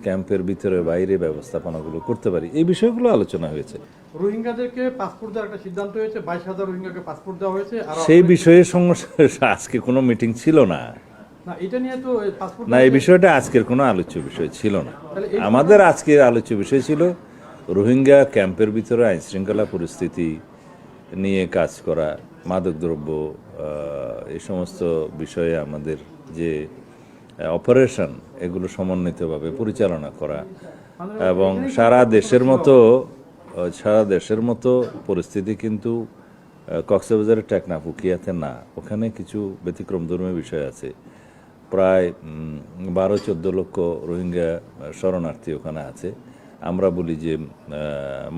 ক্যাম্পের ভিতরে বাইরে ব্যবস্থাপনাগুলো করতে পারি, এই বিষয়গুলো আলোচনা হয়েছে। রোহিঙ্গাদেরকে পাসপোর্ট দেওয়ার একটা সিদ্ধান্ত হয়েছে, 22,000 রোহিঙ্গাকে পাসপোর্ট দেওয়া হয়েছে। আর সেই বিষয়ে আজকে কোনো মিটিং ছিল না। না, এটা নিয়ে তো পাসপোর্ট না, এই বিষয়টা আজকের কোনো আলোচ্য বিষয় ছিল না। আমাদের আজকের আলোচ্য বিষয় ছিল রোহিঙ্গা ক্যাম্পের ভিতরে আইন শৃঙ্খলা পরিস্থিতি নিয়ে কাজ করা, মাদকদ্রব্য, এই সমস্ত বিষয়ে আমাদের যে অপারেশন, এগুলো সমন্বিতভাবে পরিচালনা করা এবং সারা দেশের মতো পরিস্থিতি কিন্তু কক্সবাজারের টেকনাফ উখিয়াতে না। ওখানে কিছু ব্যতিক্রমধর্মী বিষয় আছে। প্রায় 12-14 লক্ষ রোহিঙ্গা শরণার্থী ওখানে আছে। আমরা বলি যে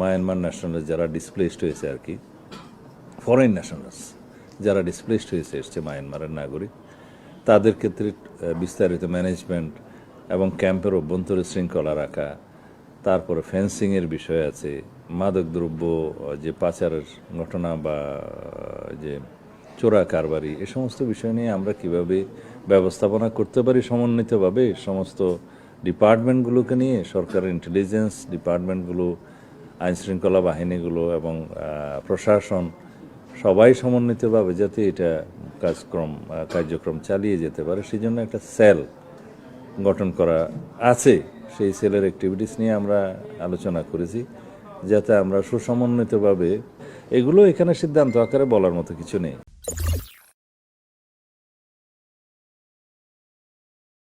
মায়ানমার ন্যাশনাল যারা ডিসপ্লেসড হয়েছে আর কি, ফরেন ন্যাশনালস যারা ডিসপ্লেসড হয়েছে এসছে মায়ানমারের নাগরিক, তাদের ক্ষেত্রে বিস্তারিত ম্যানেজমেন্ট এবং ক্যাম্পের অভ্যন্তরে শৃঙ্খলা রাখা, তারপরে ফেন্সিংয়ের বিষয় আছে, মাদকদ্রব্য যে পাচারের ঘটনা বা যে চোরা কারবারি, এ সমস্ত বিষয় নিয়ে আমরা কিভাবে ব্যবস্থাপনা করতে পারি সমন্বিতভাবে সমস্ত ডিপার্টমেন্টগুলোকে নিয়ে, সরকারের ইন্টেলিজেন্স ডিপার্টমেন্টগুলো, আইনশৃঙ্খলা বাহিনীগুলো এবং প্রশাসন সবাই সমন্বিতভাবে যাতে এটা কার্যক্রম চালিয়ে যেতে পারে, সেই জন্য একটা সেল গঠন করা আছে। সেই সেলের অ্যাক্টিভিটিস নিয়ে আমরা আলোচনা করেছি যাতে আমরা সুসমন্বিতভাবে, এগুলো এখানে সিদ্ধান্ত আকারে বলার মতো কিছু নেই।